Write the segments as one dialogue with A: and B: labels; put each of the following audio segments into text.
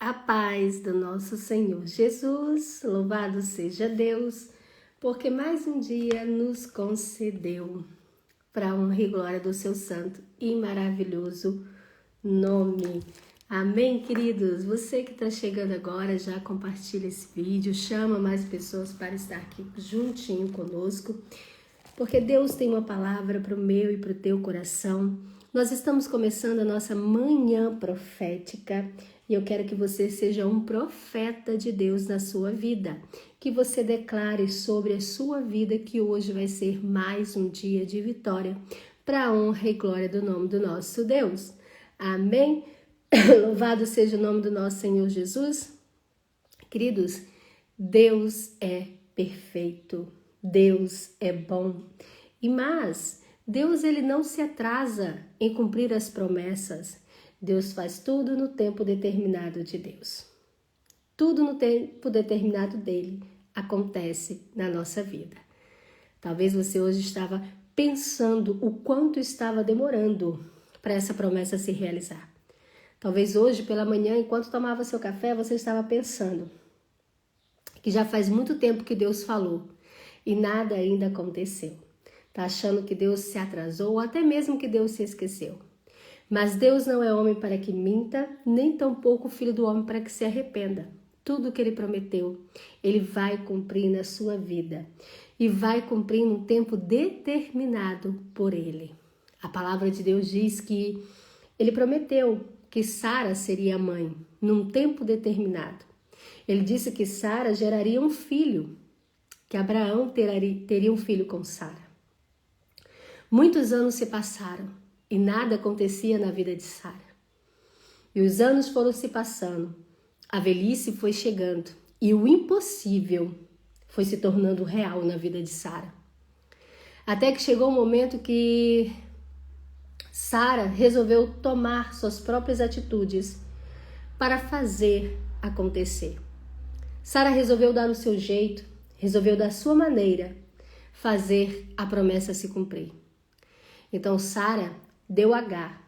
A: A paz do nosso Senhor Jesus, louvado seja Deus, porque mais um dia nos concedeu, para a honra e glória do seu santo e maravilhoso nome. Amém, queridos? Você que está chegando agora, já compartilha esse vídeo, chama mais pessoas para estar aqui juntinho conosco, porque Deus tem uma palavra para o meu e para o teu coração. Nós estamos começando a nossa manhã profética e eu quero que você seja um profeta de Deus na sua vida. Que você declare sobre a sua vida que hoje vai ser mais um dia de vitória para a honra e glória do nome do nosso Deus. Amém? Louvado seja o nome do nosso Senhor Jesus. Queridos, Deus é perfeito. Deus é bom. Mas Deus ele não se atrasa em cumprir as promessas. Deus faz tudo no tempo determinado de Deus. Tudo no tempo determinado dele acontece na nossa vida. Talvez você hoje estava pensando o quanto estava demorando para essa promessa se realizar. Talvez hoje pela manhã, enquanto tomava seu café, você estava pensando que já faz muito tempo que Deus falou e nada ainda aconteceu. Está achando que Deus se atrasou ou até mesmo que Deus se esqueceu. Mas Deus não é homem para que minta, nem tampouco filho do homem para que se arrependa. Tudo que ele prometeu, ele vai cumprir na sua vida. E vai cumprir num tempo determinado por ele. A palavra de Deus diz que ele prometeu que Sara seria mãe num tempo determinado. Ele disse que Sara geraria um filho, que Abraão teria um filho com Sara. Muitos anos se passaram e nada acontecia na vida de Sara. E os anos foram se passando, a velhice foi chegando e o impossível foi se tornando real na vida de Sara. Até que chegou o momento que Sara resolveu tomar suas próprias atitudes para fazer acontecer. Sara resolveu dar o seu jeito, resolveu da sua maneira fazer a promessa se cumprir. Então Sara deu Agar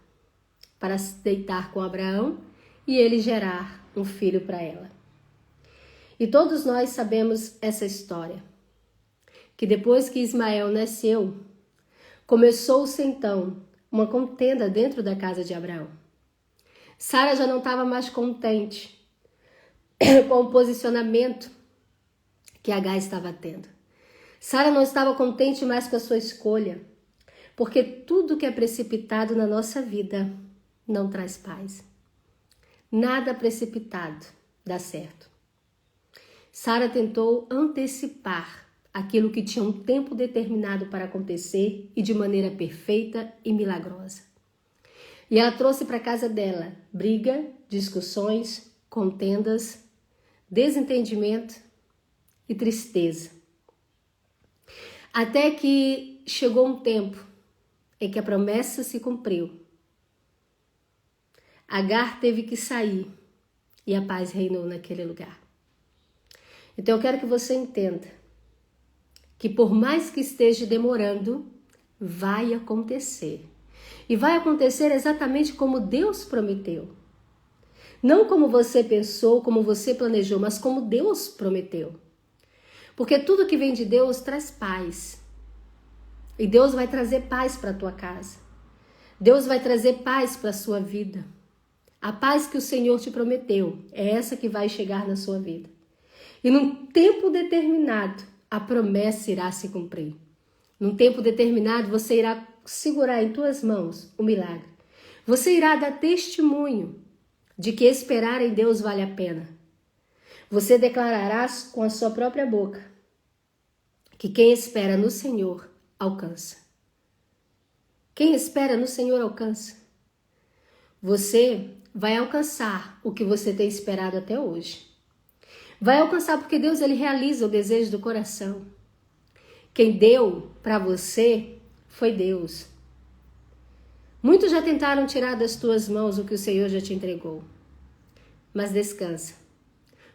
A: para se deitar com Abraão e ele gerar um filho para ela. E todos nós sabemos essa história, que depois que Ismael nasceu, começou-se então uma contenda dentro da casa de Abraão. Sara já não estava mais contente com o posicionamento que Agar estava tendo. Sara não estava contente mais com a sua escolha, porque tudo que é precipitado na nossa vida não traz paz. Nada precipitado dá certo. Sara tentou antecipar aquilo que tinha um tempo determinado para acontecer e de maneira perfeita e milagrosa. E ela trouxe para a casa dela briga, discussões, contendas, desentendimento e tristeza. Até que chegou um tempo em que a promessa se cumpriu. Agar teve que sair e a paz reinou naquele lugar. Então eu quero que você entenda que por mais que esteja demorando, vai acontecer. E vai acontecer exatamente como Deus prometeu. Não como você pensou, como você planejou, mas como Deus prometeu. Porque tudo que vem de Deus traz paz. E Deus vai trazer paz para a tua casa. Deus vai trazer paz para a sua vida. A paz que o Senhor te prometeu é essa que vai chegar na sua vida. E num tempo determinado, a promessa irá se cumprir. Num tempo determinado, você irá segurar em tuas mãos o milagre. Você irá dar testemunho de que esperar em Deus vale a pena. Você declararás com a sua própria boca que quem espera no Senhor alcança. Quem espera no Senhor alcança. Você vai alcançar o que você tem esperado até hoje. Vai alcançar porque Deus ele realiza o desejo do coração. Quem deu para você foi Deus. Muitos já tentaram tirar das tuas mãos o que o Senhor já te entregou. Mas descansa,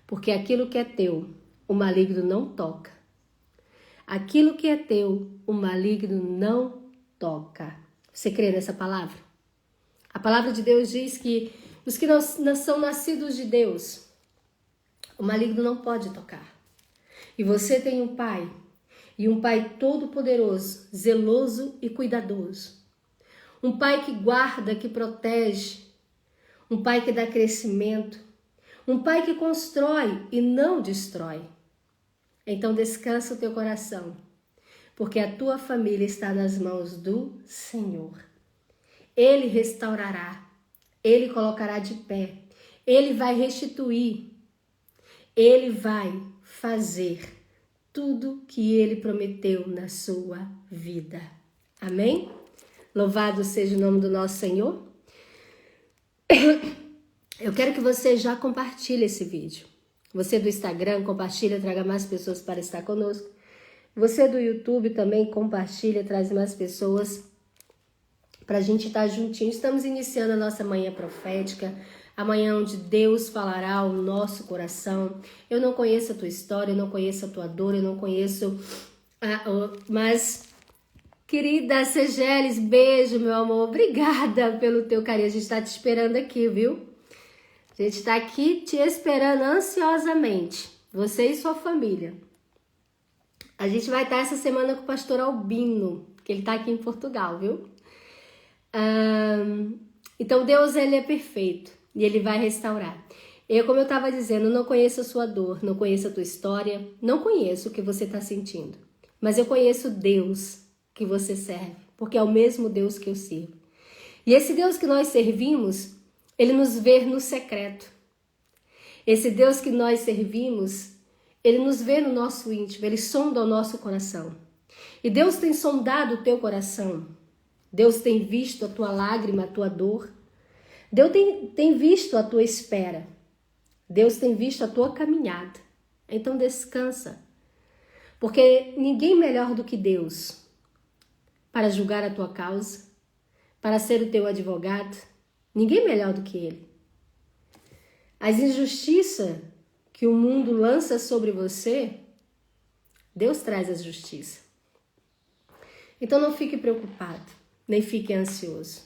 A: porque aquilo que é teu, o maligno não toca. Aquilo que é teu, o maligno não toca. Você crê nessa palavra? A palavra de Deus diz que Os que não são nascidos de Deus, o maligno não pode tocar. E você tem um Pai, e um Pai todo-poderoso, zeloso e cuidadoso. Um Pai que guarda, que protege, um Pai que dá crescimento, um Pai que constrói e não destrói. Então descansa o teu coração, porque a tua família está nas mãos do Senhor. Ele restaurará, Ele colocará de pé, Ele vai restituir, Ele vai fazer tudo que Ele prometeu na sua vida. Amém? Louvado seja o nome do nosso Senhor. Eu quero que você já compartilhe esse vídeo. Você do Instagram, compartilha, traga mais pessoas para estar conosco. Você do YouTube também compartilha, traz mais pessoas para a gente estar juntinho. Estamos iniciando a nossa manhã profética, a manhã onde Deus falará ao nosso coração. Eu não conheço a tua história, eu não conheço a tua dor, eu não conheço, mas querida Segeles, beijo, meu amor. Obrigada pelo teu carinho. A gente está te esperando aqui, viu? A gente está aqui te esperando ansiosamente. Você e sua família. A gente vai estar essa semana com o pastor Albino, que ele está aqui em Portugal, viu? Então Deus, ele é perfeito e ele vai restaurar. Como eu estava dizendo, não conheço a sua dor, não conheço a tua história, não conheço o que você está sentindo. Mas eu conheço Deus que você serve, porque é o mesmo Deus que eu sirvo. E esse Deus que nós servimos, Ele nos vê no secreto. Esse Deus que nós servimos, Ele nos vê no nosso íntimo, Ele sonda o nosso coração. E Deus tem sondado o teu coração. Deus tem visto a tua lágrima, a tua dor. Deus tem visto a tua espera. Deus tem visto a tua caminhada. Então descansa. Porque ninguém melhor do que Deus para julgar a tua causa, para ser o teu advogado. Ninguém melhor do que Ele. As injustiças que o mundo lança sobre você, Deus traz a justiça. Então não fique preocupado, nem fique ansioso.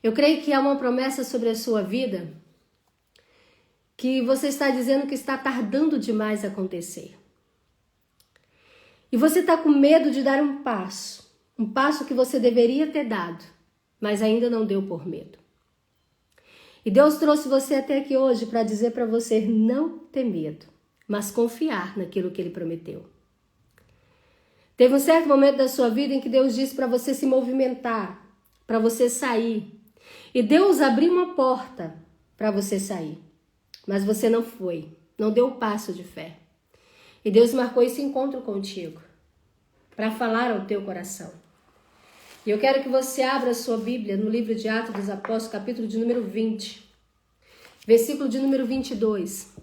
A: Eu creio que há uma promessa sobre a sua vida que você está dizendo que está tardando demais a acontecer. E você está com medo de dar um passo que você deveria ter dado, mas ainda não deu por medo. E Deus trouxe você até aqui hoje para dizer para você não ter medo, mas confiar naquilo que Ele prometeu. Teve um certo momento da sua vida em que Deus disse para você se movimentar, para você sair. E Deus abriu uma porta para você sair, mas você não foi, não deu o passo de fé. E Deus marcou esse encontro contigo para falar ao teu coração. E eu quero que você abra a sua Bíblia no livro de Atos dos Apóstolos, capítulo de número 20, versículo de número 22.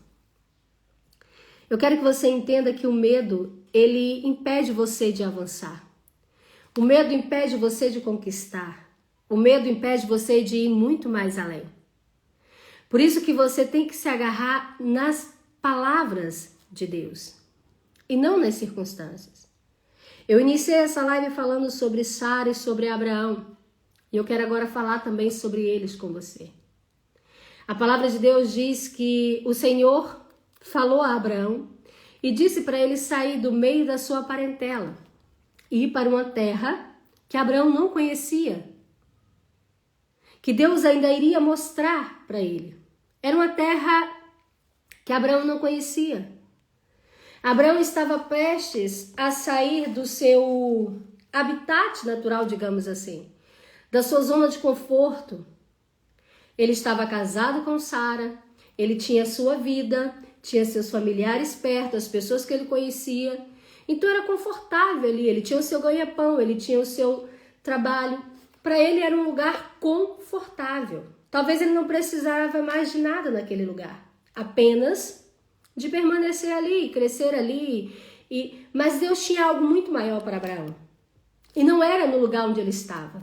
A: Eu quero que você entenda que o medo, ele impede você de avançar. O medo impede você de conquistar. O medo impede você de ir muito mais além. Por isso que você tem que se agarrar nas palavras de Deus e não nas circunstâncias. Eu iniciei essa live falando sobre Sara e sobre Abraão. E eu quero agora falar também sobre eles com você. A palavra de Deus diz que o Senhor falou a Abraão e disse para ele sair do meio da sua parentela e ir para uma terra que Abraão não conhecia, que Deus ainda iria mostrar para ele. Era uma terra que Abraão não conhecia. Abraão estava prestes a sair do seu habitat natural, digamos assim, da sua zona de conforto. Ele estava casado com Sara, ele tinha sua vida, tinha seus familiares perto, as pessoas que ele conhecia. Então era confortável ali, ele tinha o seu ganha-pão, ele tinha o seu trabalho. Para ele era um lugar confortável. Talvez ele não precisava mais de nada naquele lugar, apenas de permanecer ali, crescer ali. Mas Deus tinha algo muito maior para Abraão. E não era no lugar onde ele estava.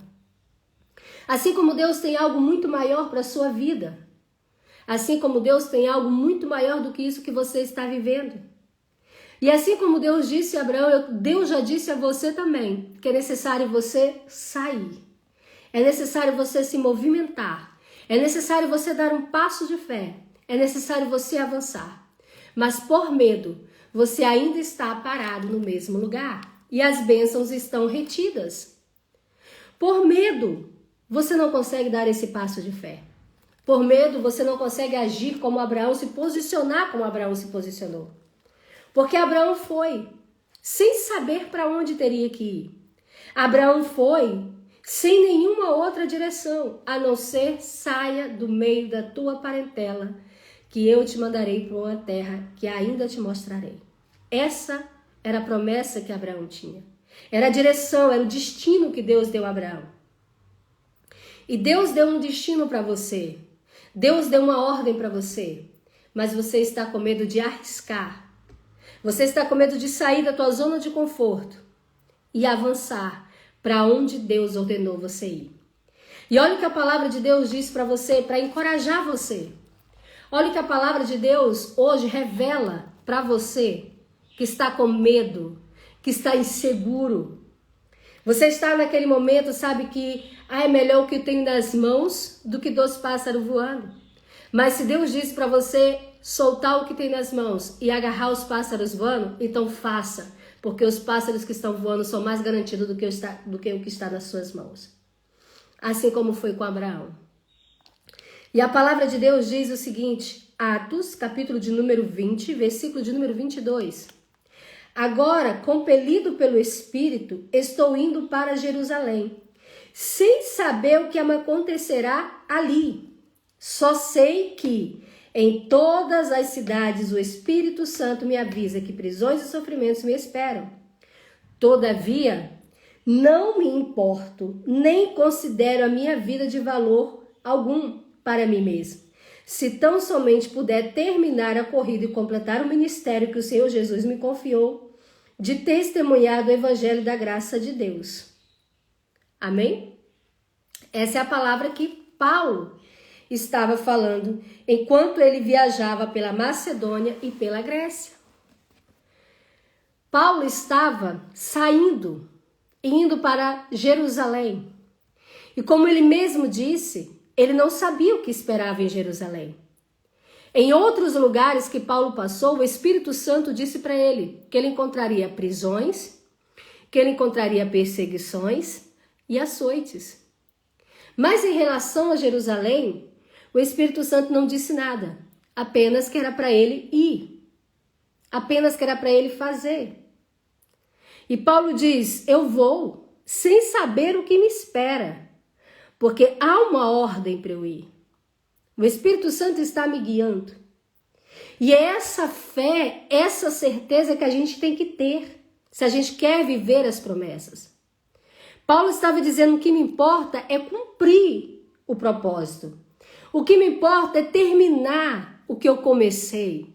A: Assim como Deus tem algo muito maior para a sua vida. Assim como Deus tem algo muito maior do que isso que você está vivendo. E assim como Deus disse a Abraão, Deus já disse a você também que é necessário você sair. É necessário você se movimentar. É necessário você dar um passo de fé. É necessário você avançar. Mas por medo, você ainda está parado no mesmo lugar. E as bênçãos estão retidas. Por medo, você não consegue dar esse passo de fé. Por medo, você não consegue agir como Abraão, se posicionar como Abraão se posicionou. Porque Abraão foi sem saber para onde teria que ir. Abraão foi sem nenhuma outra direção, a não ser saia do meio da tua parentela, que eu te mandarei para uma terra que ainda te mostrarei. Essa era a promessa que Abraão tinha. Era a direção, era o destino que Deus deu a Abraão. E Deus deu um destino para você. Deus deu uma ordem para você. Mas você está com medo de arriscar. Você está com medo de sair da tua zona de conforto e avançar para onde Deus ordenou você ir. E olha o que a palavra de Deus diz para você, para encorajar você. Olha o que a palavra de Deus hoje revela para você que está com medo, que está inseguro. Você está naquele momento, sabe que é melhor o que eu tenho nas mãos do que 2 pássaros voando. Mas se Deus disse para você soltar o que tem nas mãos e agarrar os pássaros voando, então faça, porque os pássaros que estão voando são mais garantidos do que o que está nas suas mãos. Assim como foi com Abraão. E a palavra de Deus diz o seguinte, Atos, capítulo de número 20, versículo de número 22. Agora, compelido pelo Espírito, estou indo para Jerusalém, sem saber o que me acontecerá ali. Só sei que em todas as cidades o Espírito Santo me avisa que prisões e sofrimentos me esperam. Todavia, não me importo, nem considero a minha vida de valor algum para mim mesmo. Se tão somente puder terminar a corrida e completar o ministério que o Senhor Jesus me confiou, de testemunhar do Evangelho da graça de Deus. Amém? Essa é a palavra que Paulo estava falando enquanto ele viajava pela Macedônia e pela Grécia. Paulo estava saindo, indo para Jerusalém. E como ele mesmo disse, ele não sabia o que esperava em Jerusalém. Em outros lugares que Paulo passou, o Espírito Santo disse para ele que ele encontraria prisões, que ele encontraria perseguições e açoites. Mas em relação a Jerusalém, o Espírito Santo não disse nada, apenas que era para ele ir, apenas que era para ele fazer. E Paulo diz, eu vou sem saber o que me espera, porque há uma ordem para eu ir. O Espírito Santo está me guiando. E é essa fé, essa certeza que a gente tem que ter, se a gente quer viver as promessas. Paulo estava dizendo, o que me importa é cumprir o propósito. O que me importa é terminar o que eu comecei.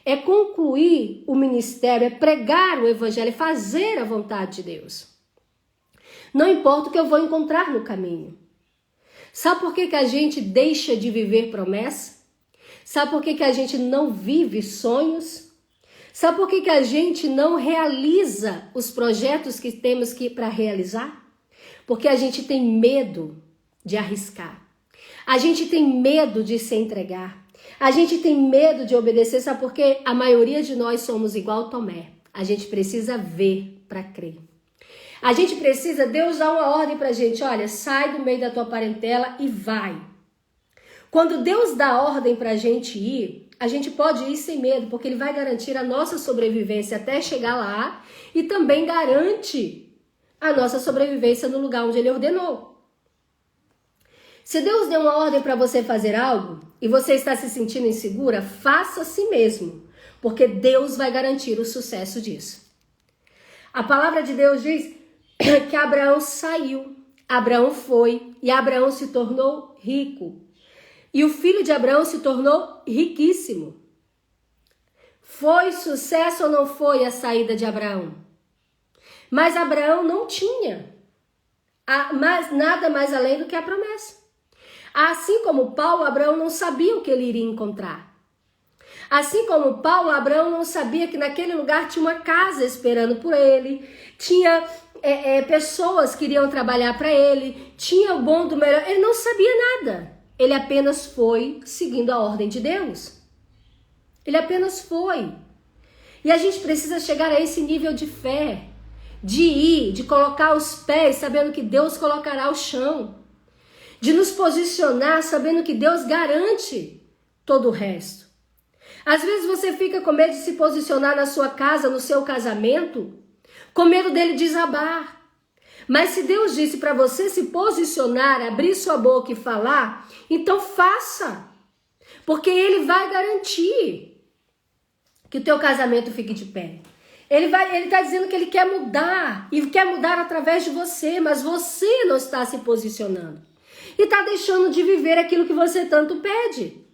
A: É concluir o ministério, é pregar o evangelho, é fazer a vontade de Deus. Não importa o que eu vou encontrar no caminho. Sabe por que a gente deixa de viver promessa? Sabe por que a gente não vive sonhos? Sabe por que a gente não realiza os projetos que temos para realizar? Porque a gente tem medo de arriscar. A gente tem medo de se entregar. A gente tem medo de obedecer, sabe por quê? A maioria de nós somos igual Tomé. A gente precisa ver para crer. A gente precisa, Deus dá uma ordem pra gente, olha, sai do meio da tua parentela e vai. Quando Deus dá ordem pra gente ir, a gente pode ir sem medo, porque Ele vai garantir a nossa sobrevivência até chegar lá e também garante a nossa sobrevivência no lugar onde Ele ordenou. Se Deus deu uma ordem para você fazer algo e você está se sentindo insegura, faça a si mesmo, porque Deus vai garantir o sucesso disso. A palavra de Deus diz que Abraão saiu, Abraão foi e Abraão se tornou rico. E o filho de Abraão se tornou riquíssimo. Foi sucesso ou não foi a saída de Abraão? Mas Abraão não tinha nada mais além do que a promessa. Assim como Paulo, Abraão não sabia o que ele iria encontrar. Assim como Paulo, Abraão não sabia que naquele lugar tinha uma casa esperando por ele, tinha pessoas que iriam trabalhar para ele, tinha o bom do melhor, ele não sabia nada. ele apenas foi seguindo a ordem de Deus. Ele apenas foi. E a gente precisa chegar a esse nível de fé, de ir, de colocar os pés sabendo que Deus colocará o chão, de nos posicionar sabendo que Deus garante todo o resto. Às vezes você fica com medo de se posicionar na sua casa, no seu casamento, com medo dele desabar. Mas se Deus disse para você se posicionar, abrir sua boca e falar, então faça. Porque ele vai garantir que o teu casamento fique de pé. Ele está dizendo que ele quer mudar, e quer mudar através de você, mas você não está se posicionando. E está deixando de viver aquilo que você tanto pede.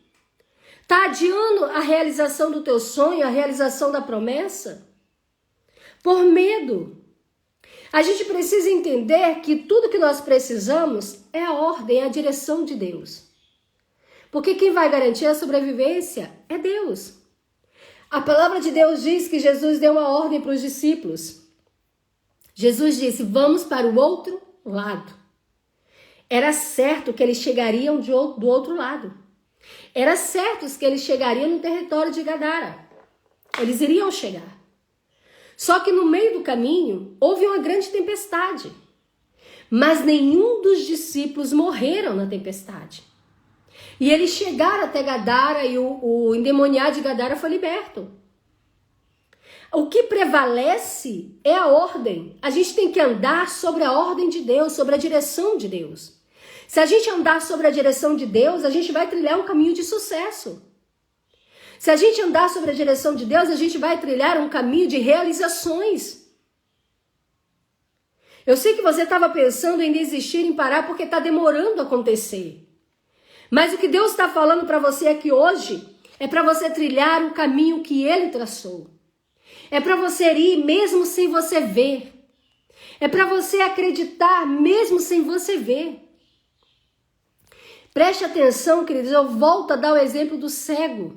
A: Está adiando a realização do teu sonho, a realização da promessa, por medo. A gente precisa entender que tudo que nós precisamos é a ordem, é a direção de Deus. Porque quem vai garantir a sobrevivência é Deus. A palavra de Deus diz que Jesus deu uma ordem para os discípulos. Jesus disse, vamos para o outro lado. Era certo que eles chegariam do outro lado. Era certo que eles chegariam no território de Gadara. Eles iriam chegar. Só que no meio do caminho houve uma grande tempestade. Mas nenhum dos discípulos morreram na tempestade. E eles chegaram até Gadara e o endemoniado de Gadara foi liberto. O que prevalece é a ordem. A gente tem que andar sobre a ordem de Deus, sobre a direção de Deus. Se a gente andar sobre a direção de Deus, a gente vai trilhar um caminho de sucesso. Se a gente andar sobre a direção de Deus, a gente vai trilhar um caminho de realizações. Eu sei que você estava pensando em desistir, em parar, porque está demorando a acontecer. Mas o que Deus está falando para você aqui hoje é para você trilhar o caminho que Ele traçou. É para você ir mesmo sem você ver. É para você acreditar mesmo sem você ver. Preste atenção, queridos, eu volto a dar o exemplo do cego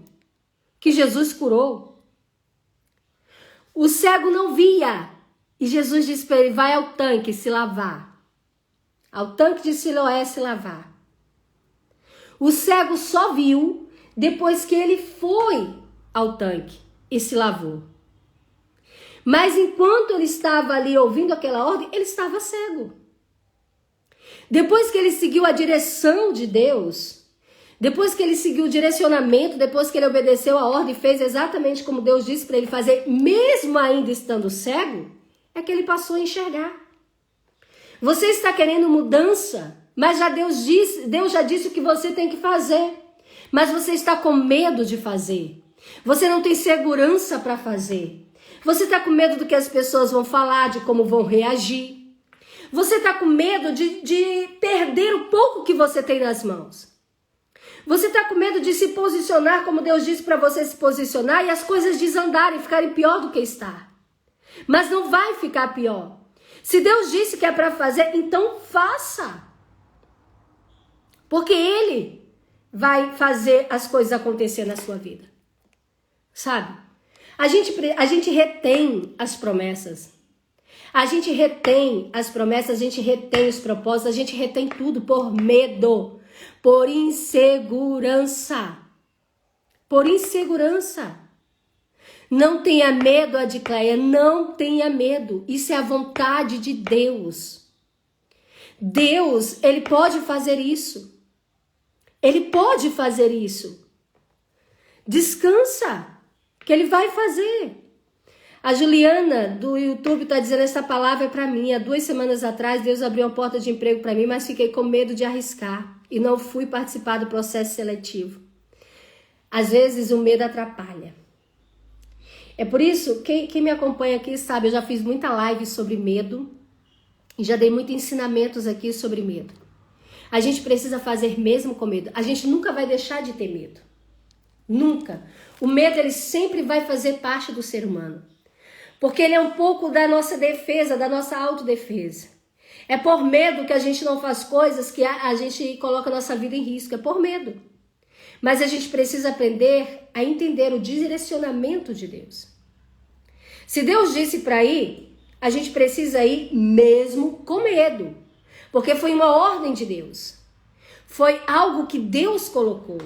A: que Jesus curou. O cego não via e Jesus disse para ele, vai ao tanque se lavar. Ao tanque de Siloé se lavar. O cego só viu depois que ele foi ao tanque e se lavou. Mas enquanto ele estava ali ouvindo aquela ordem, ele estava cego. Depois que ele seguiu a direção de Deus, depois que ele seguiu o direcionamento, depois que ele obedeceu a ordem e fez exatamente como Deus disse para ele fazer, mesmo ainda estando cego, é que ele passou a enxergar. Você está querendo mudança, mas Deus já disse o que você tem que fazer. Mas você está com medo de fazer. Você não tem segurança para fazer. Você está com medo do que as pessoas vão falar, de como vão reagir. Você está com medo de perder o pouco que você tem nas mãos. Você está com medo de se posicionar como Deus disse para você se posicionar e as coisas desandarem, ficarem pior do que está. Mas não vai ficar pior. Se Deus disse que é para fazer, então faça. Porque Ele vai fazer as coisas acontecer na sua vida. Sabe? A gente retém as promessas. A gente retém as promessas, a gente retém os propósitos, a gente retém tudo por medo, por insegurança. Por insegurança. Não tenha medo, Adicleia, não tenha medo. Isso é a vontade de Deus. Deus, Ele pode fazer isso. Ele pode fazer isso. Descansa, que Ele vai fazer. A Juliana do YouTube está dizendo essa palavra para mim. Há 2 semanas atrás, Deus abriu uma porta de emprego para mim, mas fiquei com medo de arriscar e não fui participar do processo seletivo. Às vezes o medo atrapalha. É por isso, quem me acompanha aqui sabe, eu já fiz muita live sobre medo e já dei muitos ensinamentos aqui sobre medo. A gente precisa fazer mesmo com medo. A gente nunca vai deixar de ter medo. Nunca. O medo, ele sempre vai fazer parte do ser humano. Porque ele é um pouco da nossa defesa, da nossa autodefesa. É por medo que a gente não faz coisas que a gente coloca a nossa vida em risco. É por medo. Mas a gente precisa aprender a entender o direcionamento de Deus. Se Deus disse para ir, a gente precisa ir mesmo com medo. Porque foi uma ordem de Deus. Foi algo que Deus colocou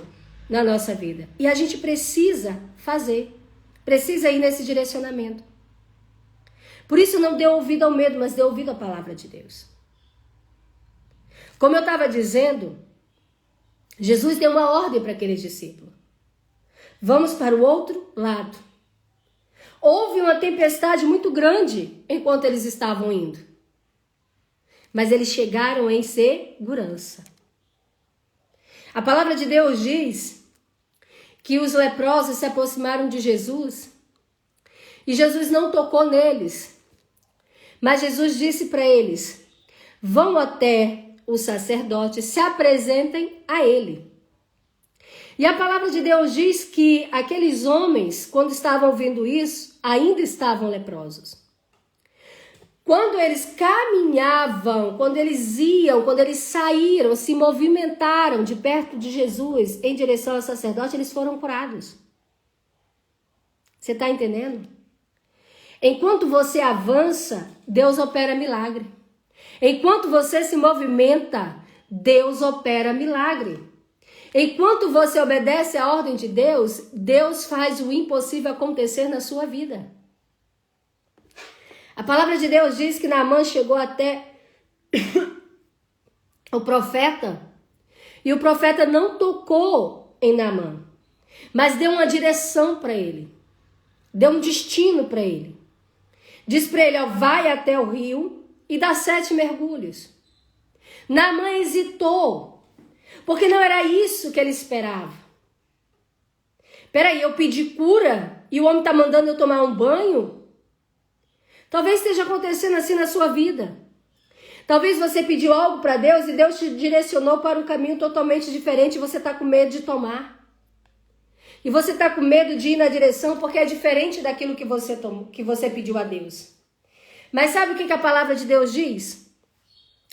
A: na nossa vida. E a gente precisa fazer. Precisa ir nesse direcionamento. Por isso não dê ouvido ao medo, mas dê ouvido à palavra de Deus. Como eu estava dizendo, Jesus deu uma ordem para aqueles discípulos. Vamos para o outro lado. Houve uma tempestade muito grande enquanto eles estavam indo. Mas eles chegaram em segurança. A palavra de Deus diz que os leprosos se aproximaram de Jesus e Jesus não tocou neles. Mas Jesus disse para eles: vão até o sacerdote, se apresentem a ele. E a palavra de Deus diz que aqueles homens, quando estavam ouvindo isso, ainda estavam leprosos. Quando eles caminhavam, quando eles iam, quando eles saíram, se movimentaram de perto de Jesus em direção ao sacerdote, eles foram curados. Você está entendendo? Enquanto você avança, Deus opera milagre. Enquanto você se movimenta, Deus opera milagre. Enquanto você obedece à ordem de Deus, Deus faz o impossível acontecer na sua vida. A palavra de Deus diz que Naamã chegou até o profeta e o profeta não tocou em Naamã, mas deu uma direção para ele, deu um destino para ele. Diz para ele, ó, vai até o rio e dá 7 mergulhos. Naamã hesitou, porque não era isso que ele esperava. Peraí, eu pedi cura e o homem está mandando eu tomar um banho? Talvez esteja acontecendo assim na sua vida. Talvez você pediu algo para Deus e Deus te direcionou para um caminho totalmente diferente e você está com medo de tomar. E você está com medo de ir na direção porque é diferente daquilo que você pediu a Deus. Mas sabe o que a palavra de Deus diz?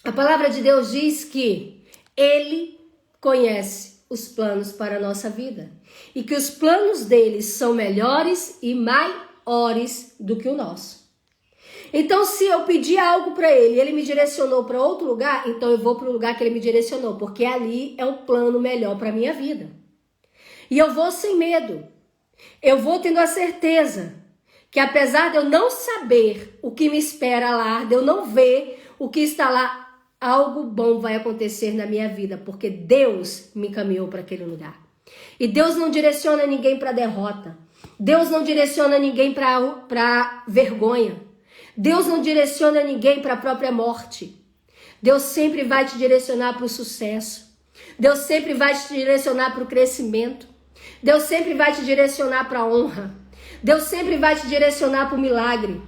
A: A palavra de Deus diz que Ele conhece os planos para a nossa vida. E que os planos dele são melhores e maiores do que o nosso. Então, se eu pedir algo para ele e ele me direcionou para outro lugar, então eu vou para o lugar que ele me direcionou, porque ali é o plano melhor para a minha vida. E eu vou sem medo. Eu vou tendo a certeza que apesar de eu não saber o que me espera lá, de eu não ver o que está lá, algo bom vai acontecer na minha vida, porque Deus me encaminhou para aquele lugar. E Deus não direciona ninguém para derrota. Deus não direciona ninguém para vergonha. Deus não direciona ninguém para a própria morte. Deus sempre vai te direcionar para o sucesso. Deus sempre vai te direcionar para o crescimento. Deus sempre vai te direcionar para a honra. Deus sempre vai te direcionar para o milagre.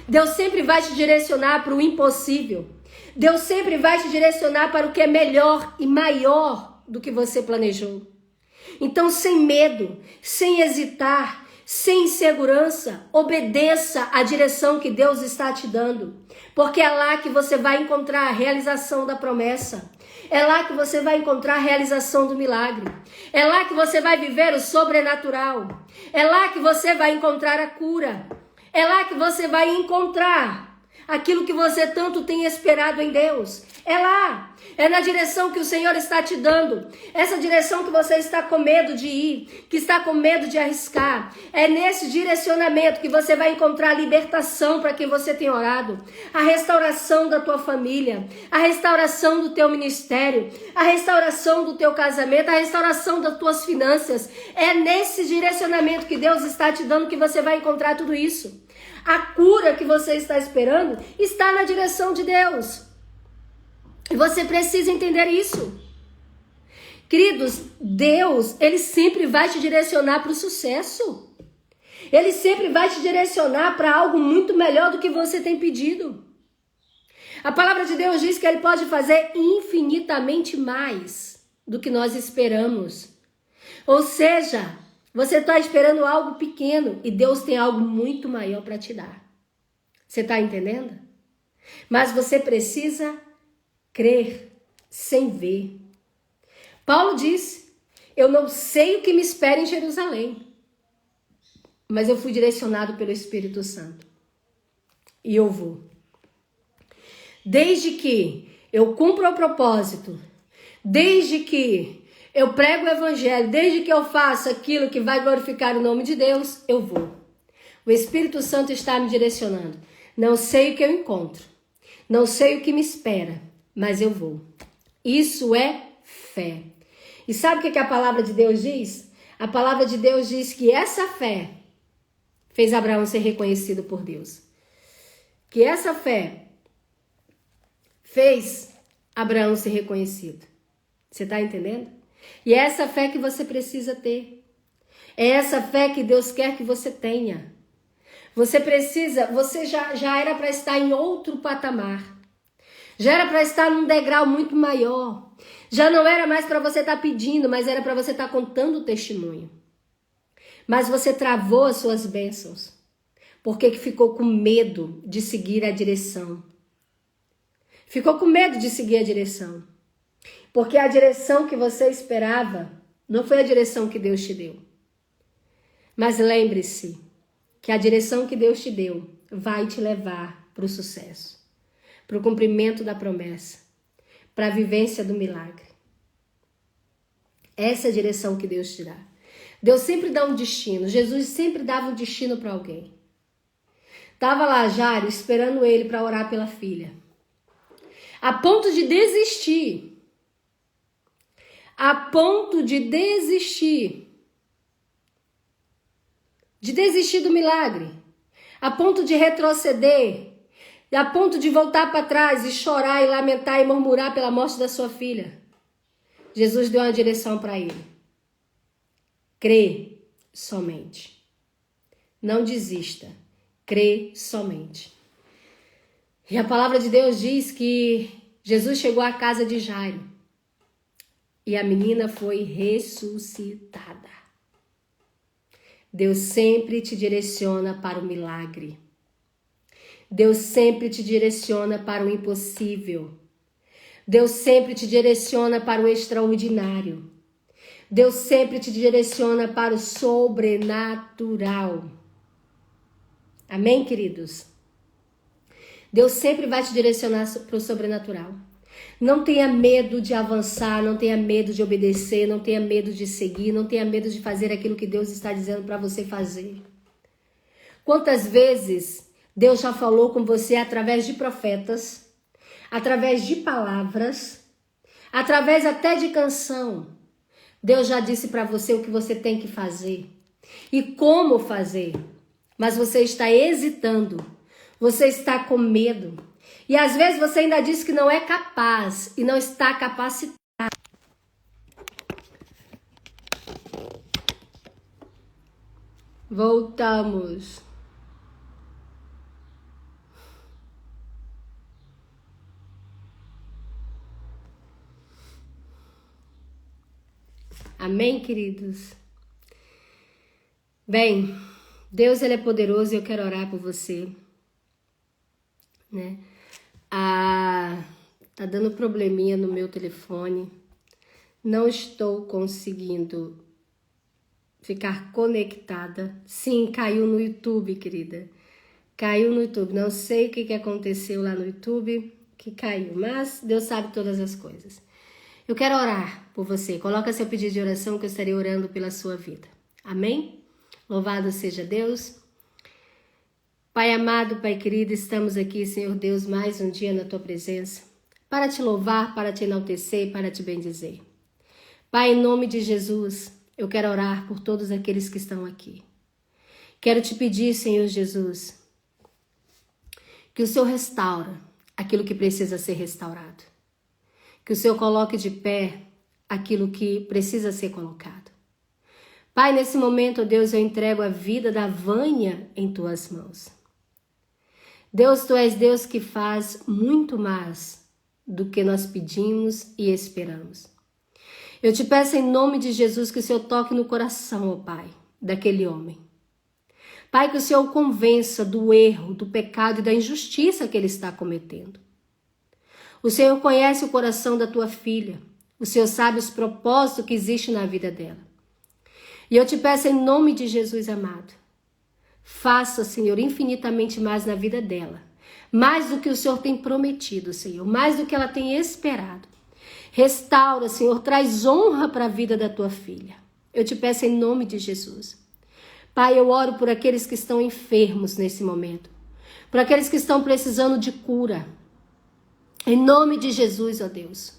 A: Deus sempre vai te direcionar para o impossível. Deus sempre vai te direcionar para o que é melhor e maior do que você planejou. Então, sem medo, sem hesitar, sem insegurança, obedeça à direção que Deus está te dando. Porque é lá que você vai encontrar a realização da promessa. É lá que você vai encontrar a realização do milagre. É lá que você vai viver o sobrenatural. É lá que você vai encontrar a cura. É lá que você vai encontrar aquilo que você tanto tem esperado em Deus. É lá. É na direção que o Senhor está te dando. Essa direção que você está com medo de ir, que está com medo de arriscar. É nesse direcionamento que você vai encontrar a libertação para quem você tem orado. A restauração da tua família. A restauração do teu ministério. A restauração do teu casamento. A restauração das tuas finanças. É nesse direcionamento que Deus está te dando que você vai encontrar tudo isso. A cura que você está esperando está na direção de Deus. E você precisa entender isso. Queridos, Deus, Ele sempre vai te direcionar para o sucesso. Ele sempre vai te direcionar para algo muito melhor do que você tem pedido. A palavra de Deus diz que Ele pode fazer infinitamente mais do que nós esperamos. Ou seja, você está esperando algo pequeno e Deus tem algo muito maior para te dar. Você está entendendo? Mas você precisa crer sem ver. Paulo disse, eu não sei o que me espera em Jerusalém, mas eu fui direcionado pelo Espírito Santo. E eu vou. Desde que eu cumpra o propósito, desde que eu prego o evangelho, desde que eu faça aquilo que vai glorificar o nome de Deus, eu vou. O Espírito Santo está me direcionando. Não sei o que eu encontro, não sei o que me espera, mas eu vou. Isso é fé. E sabe o que a palavra de Deus diz? A palavra de Deus diz que essa fé fez Abraão ser reconhecido por Deus. Que essa fé fez Abraão ser reconhecido. Você está entendendo? E é essa fé que você precisa ter. É essa fé que Deus quer que você tenha. Você já era para estar em outro patamar. Já era para estar num degrau muito maior. Já não era mais para você estar pedindo, mas era para você estar contando o testemunho. Mas você travou as suas bênçãos. Porque que ficou com medo de seguir a direção. Ficou com medo de seguir a direção. Porque a direção que você esperava não foi a direção que Deus te deu. Mas lembre-se que a direção que Deus te deu vai te levar para o sucesso, para o cumprimento da promessa, para a vivência do milagre. Essa é a direção que Deus te dá. Deus sempre dá um destino. Jesus sempre dava um destino para alguém. Estava lá Jairo esperando ele para orar pela filha. A ponto de desistir. A ponto de desistir. De desistir do milagre. A ponto de retroceder. A ponto de voltar para trás e chorar e lamentar e murmurar pela morte da sua filha. Jesus deu uma direção para ele. Crê somente. Não desista. Crê somente. E a palavra de Deus diz que Jesus chegou à casa de Jairo. E a menina foi ressuscitada. Deus sempre te direciona para o milagre. Deus sempre te direciona para o impossível. Deus sempre te direciona para o extraordinário. Deus sempre te direciona para o sobrenatural. Amém, queridos? Deus sempre vai te direcionar para o sobrenatural. Não tenha medo de avançar, não tenha medo de obedecer, não tenha medo de seguir, não tenha medo de fazer aquilo que Deus está dizendo para você fazer. Quantas vezes Deus já falou com você através de profetas, através de palavras, através até de canção. Deus já disse para você o que você tem que fazer e como fazer, mas você está hesitando, você está com medo. E às vezes você ainda diz que não é capaz e não está capacitado. Voltamos. Amém, queridos? Bem, Deus ele é poderoso e eu quero orar por você, né? Tá dando probleminha no meu telefone. Não estou conseguindo ficar conectada. Sim, caiu no YouTube, querida. Caiu no YouTube. Não sei o que aconteceu lá no YouTube que caiu, mas Deus sabe todas as coisas. Eu quero orar por você. Coloca seu pedido de oração que eu estarei orando pela sua vida. Amém? Louvado seja Deus. Pai amado, Pai querido, estamos aqui, Senhor Deus, mais um dia na Tua presença, para Te louvar, para Te enaltecer, para Te bendizer. Pai, em nome de Jesus, eu quero orar por todos aqueles que estão aqui. Quero Te pedir, Senhor Jesus, que o Senhor restaura aquilo que precisa ser restaurado. Que o Senhor coloque de pé aquilo que precisa ser colocado. Pai, nesse momento, ó Deus, eu entrego a vida da Vânia em Tuas mãos. Deus, Tu és Deus que faz muito mais do que nós pedimos e esperamos. Eu te peço em nome de Jesus que o Senhor toque no coração, ó Pai, daquele homem. Pai, que o Senhor o convença do erro, do pecado e da injustiça que ele está cometendo. O Senhor conhece o coração da tua filha. O Senhor sabe os propósitos que existem na vida dela. E eu te peço em nome de Jesus amado, faça, Senhor, infinitamente mais na vida dela. Mais do que o Senhor tem prometido, Senhor. Mais do que ela tem esperado. Restaura, Senhor, traz honra para a vida da tua filha. Eu te peço em nome de Jesus. Pai, eu oro por aqueles que estão enfermos nesse momento, por aqueles que estão precisando de cura. Em nome de Jesus, ó Deus.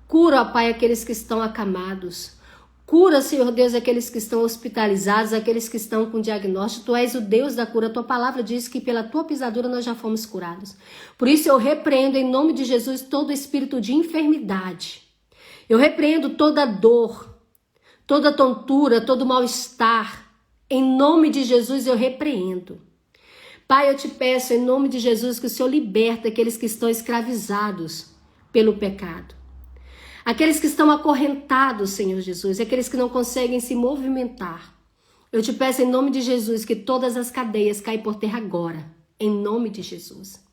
A: Cura, ó Pai, aqueles que estão acamados. Cura, Senhor Deus, aqueles que estão hospitalizados, aqueles que estão com diagnóstico. Tu és o Deus da cura. Tua palavra diz que pela tua pisadura nós já fomos curados. Por isso eu repreendo em nome de Jesus todo espírito de enfermidade. Eu repreendo toda dor, toda tontura, todo mal-estar. Em nome de Jesus eu repreendo. Pai, eu te peço em nome de Jesus que o Senhor liberta aqueles que estão escravizados pelo pecado. Aqueles que estão acorrentados, Senhor Jesus, aqueles que não conseguem se movimentar. Eu te peço em nome de Jesus que todas as cadeias caem por terra agora, em nome de Jesus.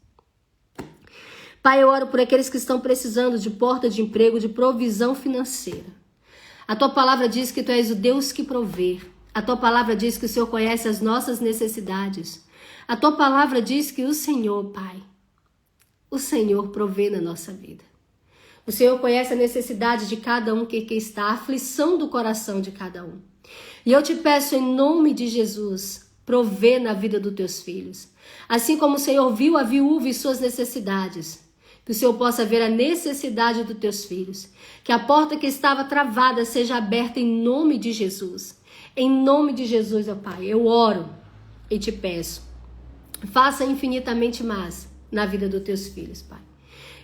A: Pai, eu oro por aqueles que estão precisando de porta de emprego, de provisão financeira. A tua palavra diz que tu és o Deus que provê. A tua palavra diz que o Senhor conhece as nossas necessidades. A tua palavra diz que o Senhor, Pai, o Senhor provê na nossa vida. O Senhor conhece a necessidade de cada um que está, a aflição do coração de cada um. E eu te peço em nome de Jesus, provê na vida dos teus filhos. Assim como o Senhor viu a viúva e suas necessidades, que o Senhor possa ver a necessidade dos teus filhos. Que a porta que estava travada seja aberta em nome de Jesus. Em nome de Jesus, ó Pai, eu oro e te peço. Faça infinitamente mais na vida dos teus filhos, Pai.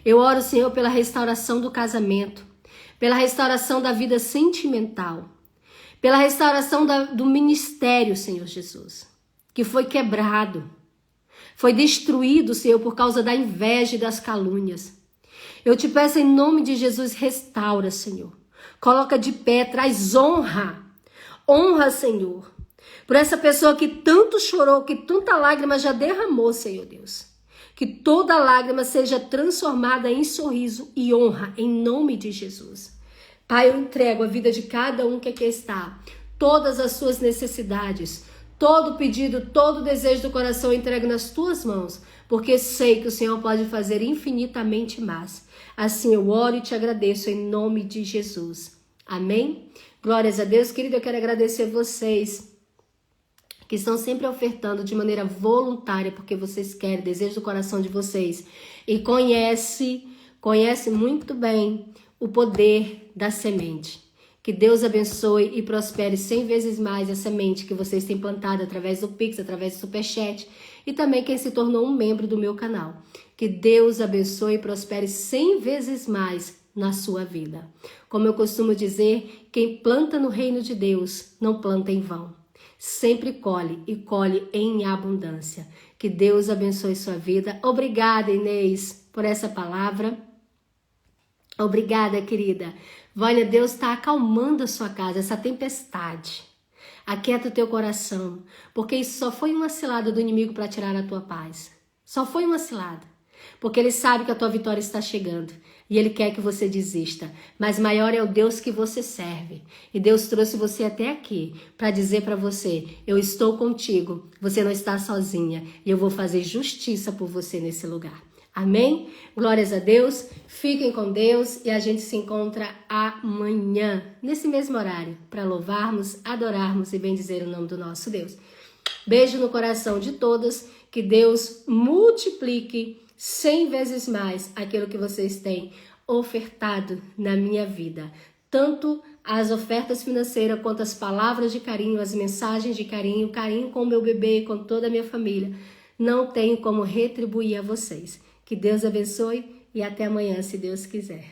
A: Eu oro, Senhor, pela restauração do casamento, pela restauração da vida sentimental, pela restauração do ministério, Senhor Jesus, que foi quebrado, foi destruído, Senhor, por causa da inveja e das calúnias. Eu te peço em nome de Jesus, restaura, Senhor. Coloca de pé, traz honra. Honra, Senhor, por essa pessoa que tanto chorou, que tanta lágrima já derramou, Senhor Deus. Que toda lágrima seja transformada em sorriso e honra, em nome de Jesus. Pai, eu entrego a vida de cada um que aqui está, todas as suas necessidades, todo pedido, todo desejo do coração eu entrego nas tuas mãos, porque sei que o Senhor pode fazer infinitamente mais. Assim eu oro e te agradeço em nome de Jesus. Amém? Glórias a Deus. Querido, eu quero agradecer vocês que estão sempre ofertando de maneira voluntária, porque vocês querem, desejo do coração de vocês, e conhece muito bem o poder da semente. Que Deus abençoe e prospere 100 vezes mais a semente que vocês têm plantado através do Pix, através do Superchat, e também quem se tornou um membro do meu canal. Que Deus abençoe e prospere 100 vezes mais na sua vida. Como eu costumo dizer, quem planta no reino de Deus não planta em vão. Sempre colhe e colhe em abundância. Que Deus abençoe sua vida. Obrigada, Inês, por essa palavra. Obrigada, querida. Olha, Deus está acalmando a sua casa, essa tempestade. Aquieta o teu coração, porque isso só foi uma cilada do inimigo para tirar a tua paz. Só foi uma cilada, porque ele sabe que a tua vitória está chegando. E ele quer que você desista. Mas maior é o Deus que você serve. E Deus trouxe você até aqui para dizer para você, eu estou contigo, você não está sozinha. E eu vou fazer justiça por você nesse lugar. Amém? Glórias a Deus. Fiquem com Deus e a gente se encontra amanhã, nesse mesmo horário, para louvarmos, adorarmos e bendizer o nome do nosso Deus. Beijo no coração de todas. Que Deus multiplique 100 vezes mais aquilo que vocês têm ofertado na minha vida. Tanto as ofertas financeiras quanto as palavras de carinho, as mensagens de carinho, carinho com o meu bebê, com toda a minha família. Não tenho como retribuir a vocês. Que Deus abençoe e até amanhã, se Deus quiser.